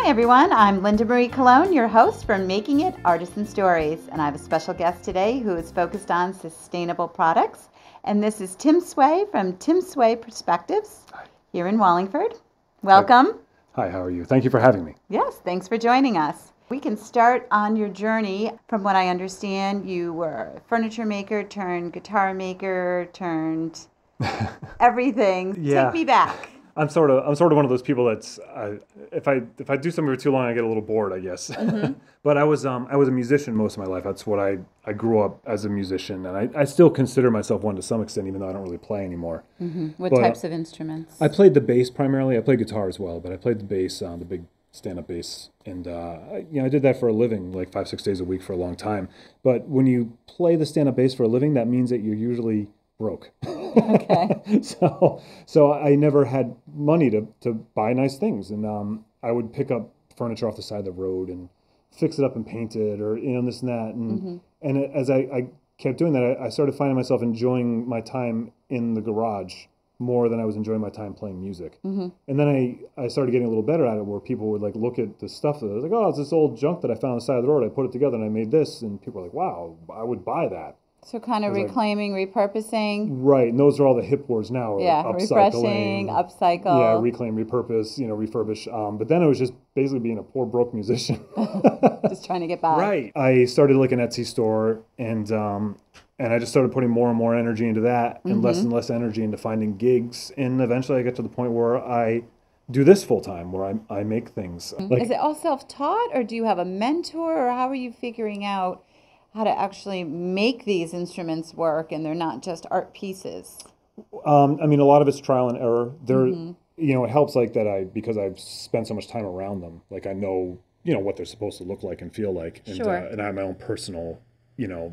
Hi everyone, I'm Linda Marie Colon, your host for Making It Artisan Stories, and I have a special guest today who is focused on sustainable products, and this is Tim Sway from Tim Sway Perspectives here in Wallingford. Welcome. Hi, how are you? Thank you for having me. Yes, thanks for joining us. We can start on your journey. From what I understand, you were a furniture maker turned guitar maker turned everything. Yeah. Take me back. I'm sort of one of those people that's if I do something for too long, I get a little bored, I guess. Mm-hmm. But I was a musician most of my life. That's what I grew up as a musician, and I still consider myself one to some extent, even though I don't really play anymore. Mm-hmm. What types of instruments? I played the bass primarily. I played guitar as well, but I played the bass, the big stand-up bass, and I did that for a living, like 5-6 days a week for a long time. But when you play the stand-up bass for a living, that means that you're usually broke. Okay. So I never had money to buy nice things, and I would pick up furniture off the side of the road and fix it up and paint it, or this and that, and as I kept doing that, I started finding myself enjoying my time in the garage more than I was enjoying my time playing music. Mm-hmm. And then I started getting a little better at it, where people would like look at the stuff that I was like, oh, it's this old junk that I found on the side of the road. I put it together and I made this, and people were like, wow, I would buy that. So kind of reclaiming, repurposing. Right, and those are all the hip words now. Yeah, refreshing, upcycle. Yeah, reclaim, repurpose, refurbish. But then it was just basically being a poor broke musician. Just trying to get by. Right. I started like an Etsy store, and I just started putting more and more energy into that, and less energy into finding gigs. And eventually I got to the point where I do this full time, where I make things. Mm-hmm. Is it all self-taught, or do you have a mentor, or how are you figuring out how to actually make these instruments work and they're not just art pieces? A lot of it's trial and error. It helps like that because I've spent so much time around them. Like I know, what they're supposed to look like and feel like. And, sure. And I have my own personal,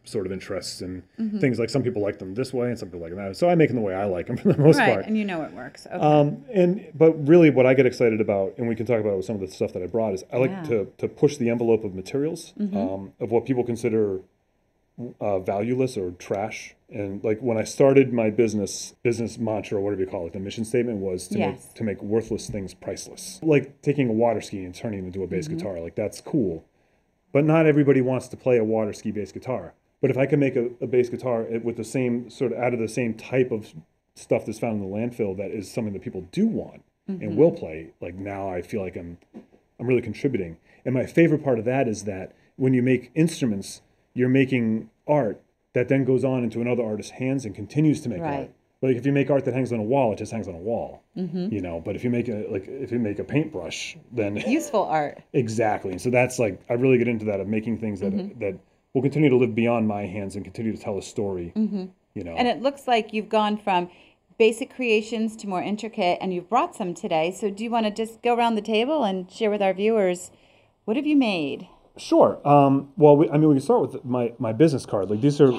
sort of interests and things. Like some people like them this way and some people like them that way. So I make them the way I like them for the most part. Right, and it works. Okay. But really what I get excited about, and we can talk about with some of the stuff that I brought, is I like to push the envelope of materials, of what people consider valueless or trash. And like when I started my business mantra, or whatever you call it, the mission statement was to make worthless things priceless. Like taking a water ski and turning it into a bass guitar, like that's cool. But not everybody wants to play a water ski bass guitar. But if I can make a bass guitar with the same sort of out of the same type of stuff that's found in the landfill, that is something that people do want and will play, like now I feel like I'm really contributing. And my favorite part of that is that when you make instruments, you're making art that then goes on into another artist's hands and continues to make art. Like if you make art that hangs on a wall, it just hangs on a wall. But if you make a paintbrush, then useful art. Exactly. And so that's like I really get into that, of making things that will continue to live beyond my hands and continue to tell a story. And it looks like you've gone from basic creations to more intricate, and you've brought some today. So do you want to just go around the table and share with our viewers, what have you made? Sure. We can start with my business card. Like these are.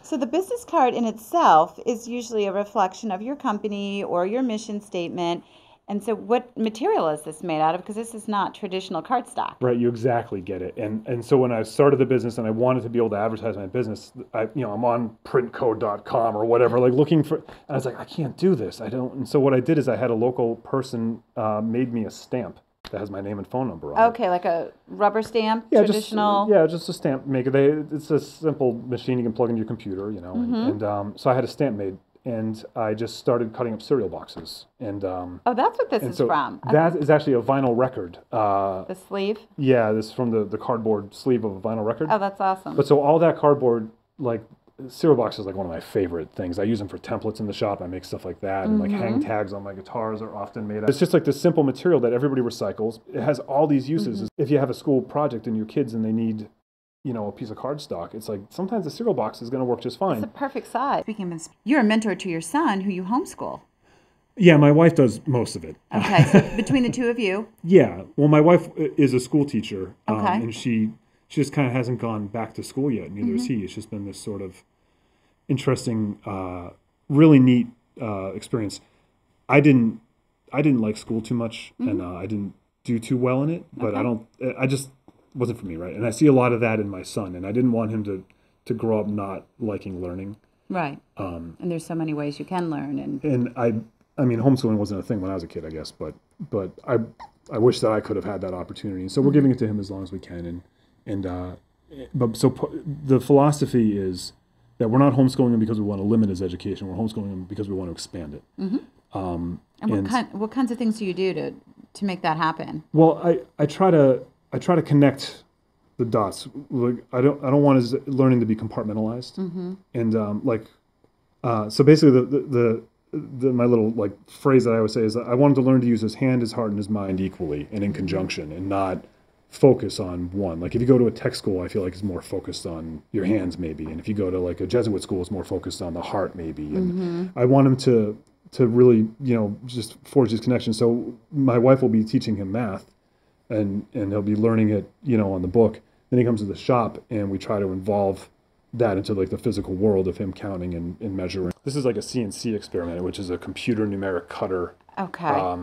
So the business card in itself is usually a reflection of your company or your mission statement. And so what material is this made out of? Because this is not traditional cardstock. Right. You exactly get it. And so when I started the business and I wanted to be able to advertise my business, I'm on printcode.com or whatever, like looking for, and I was like, I can't do this. I don't. And so what I did is I had a local person made me a stamp that has my name and phone number on it. Okay, like a rubber stamp, yeah, traditional. Just a stamp maker. It's a simple machine you can plug into your computer, And so I had a stamp made, and I just started cutting up cereal boxes. And oh, that's what this is from. That is actually a vinyl record. The sleeve. Yeah, this is from the cardboard sleeve of a vinyl record. Oh, that's awesome. But so all that cardboard, like. Cereal box is like one of my favorite things. I use them for templates in the shop. I make stuff like that. And like hang tags on my guitars are often made out. It's just like this simple material that everybody recycles. It has all these uses. If you have a school project and your kids and they need, a piece of cardstock, it's like sometimes the cereal box is going to work just fine. It's the perfect size. Speaking of, you're a mentor to your son who you homeschool. Yeah, my wife does most of it. Okay, so between the two of you. Yeah. Well, my wife is a school teacher. Okay. And she just kind of hasn't gone back to school yet. Neither is he. It's just been this sort of interesting, really neat experience. I didn't like school too much, and I didn't do too well in it. But I just wasn't for me, right? And I see a lot of that in my son, and I didn't want him to grow up not liking learning. Right. And there's so many ways you can learn, and I mean, homeschooling wasn't a thing when I was a kid, I guess, but I wish that I could have had that opportunity. And so we're giving it to him as long as we can. The philosophy is that we're not homeschooling him because we want to limit his education. We're homeschooling him because we want to expand it. What kinds of things do you do to make that happen? Well, I try to connect the dots. Like I don't want his learning to be compartmentalized. So basically my little like phrase that I always say is that I want him to learn to use his hand, his heart, and his mind equally and in conjunction, and not focus on one. Like if you go to a tech school, I feel like it's more focused on your hands maybe, and if you go to like a Jesuit school, it's more focused on the heart maybe. And I want him to really, just forge his connection. So my wife will be teaching him math, and he'll be learning it, on the book. Then he comes to the shop, and we try to involve that into like the physical world of him counting and measuring. This is like a CNC experiment, which is a computer numeric cutter. Okay.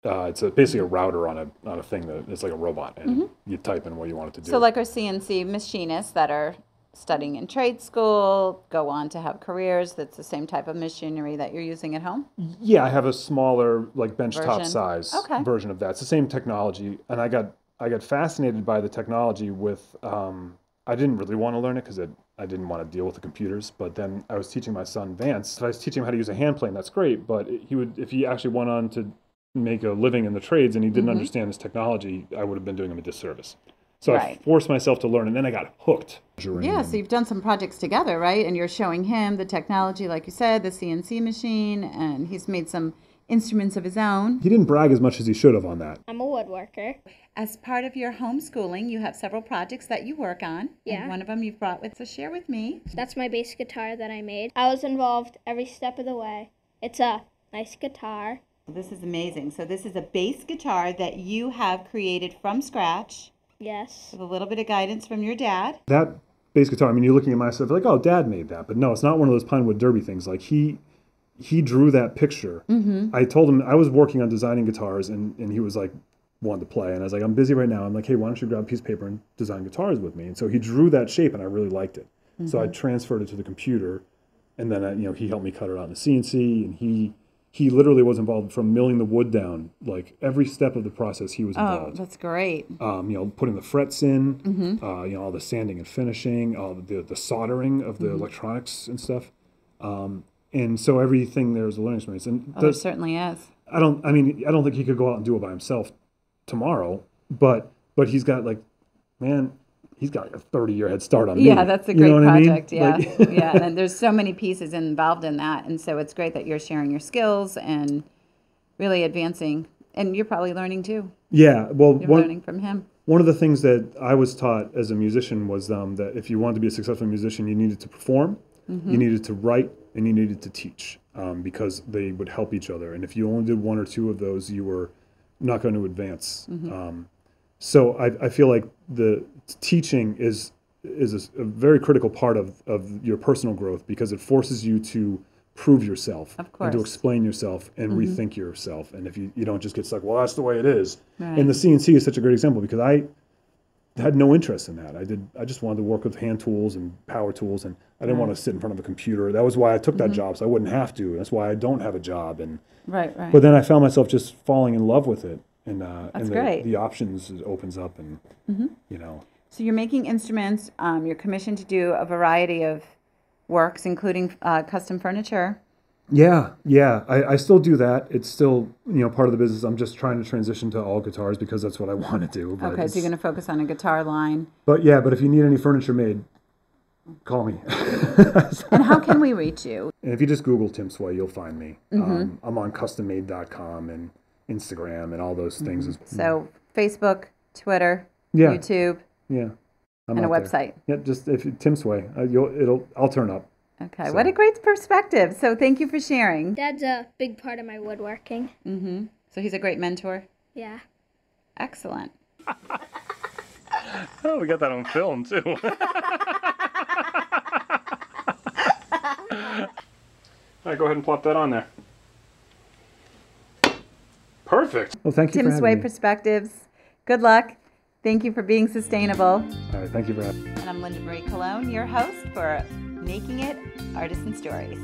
It's basically a router on a thing that it's like a robot, and you type in what you want it to do. So like our CNC machinists that are studying in trade school, go on to have careers, that's the same type of machinery that you're using at home? Yeah, I have a smaller, like benchtop size version of that. It's the same technology, and I got fascinated by the technology with, I didn't really want to learn it because I didn't want to deal with the computers, but then I was teaching my son Vance. I was teaching him how to use a hand plane, that's great, but if he actually went on to make a living in the trades and he didn't understand this technology, I would have been doing him a disservice. So I forced myself to learn, and then I got hooked. Yeah, so you've done some projects together, right? And you're showing him the technology, like you said, the CNC machine, and he's made some instruments of his own. He didn't brag as much as he should have on that. I'm a woodworker. As part of your homeschooling, you have several projects that you work on. Yeah. And one of them you've brought with, so share with me. That's my bass guitar that I made. I was involved every step of the way. It's a nice guitar. This is amazing. So this is a bass guitar that you have created from scratch. Yes. With a little bit of guidance from your dad. That bass guitar, I mean, you're looking at my stuff like, oh, Dad made that. But no, it's not one of those Pinewood Derby things. Like, he drew that picture. I told him I was working on designing guitars, and he was like, wanted to play. And I was like, I'm busy right now. I'm like, hey, why don't you grab a piece of paper and design guitars with me? And so he drew that shape, and I really liked it. So I transferred it to the computer, and then, he helped me cut it out in the CNC, and he literally was involved from milling the wood down, like every step of the process he was involved. Oh, that's great. Putting the frets in, all the sanding and finishing, all the soldering of the electronics and stuff. And so everything there is a learning experience. And there certainly is. I don't think he could go out and do it by himself tomorrow, but he's got he's got a 30-year head start on me. Yeah, that's a great project. I mean? Yeah, yeah, and there's so many pieces involved in that, and so it's great that you're sharing your skills and really advancing. And you're probably learning too. Yeah, well, you're learning from him. One of the things that I was taught as a musician was that if you wanted to be a successful musician, you needed to perform, you needed to write, and you needed to teach, because they would help each other. And if you only did one or two of those, you were not going to advance. So I feel like the teaching is a very critical part of your personal growth, because it forces you to prove yourself and to explain yourself and rethink yourself. And if you don't just get stuck, well, that's the way it is. Right. And the CNC is such a great example, because I had no interest in that. I just wanted to work with hand tools and power tools, and I didn't want to sit in front of a computer. That was why I took that job, so I wouldn't have to. That's why I don't have a job. And right. But then I found myself just falling in love with it. And great. The options opens up, and So you're making instruments. You're commissioned to do a variety of works, including custom furniture. Yeah. I still do that. It's still part of the business. I'm just trying to transition to all guitars because that's what I want to do. But okay, so you're going to focus on a guitar line. But if you need any furniture made, call me. And how can we reach you? And if you just Google Tim Sway, you'll find me. I'm on custommade.com and Instagram and all those things. So Facebook, Twitter, YouTube, and a website. There. Yeah, just if Tim Sway, I'll turn up. Okay, so. What a great perspective. So thank you for sharing. Dad's a big part of my woodworking. So he's a great mentor. Yeah. Excellent. Oh, we got that on film too. All right, go ahead and plop that on there. Perfect. Well, thank you for having me. Tim Sway Perspectives. Good luck. Thank you for being sustainable. All right, thank you for having me. And I'm Linda Marie Cologne, your host for Making It Artisan Stories.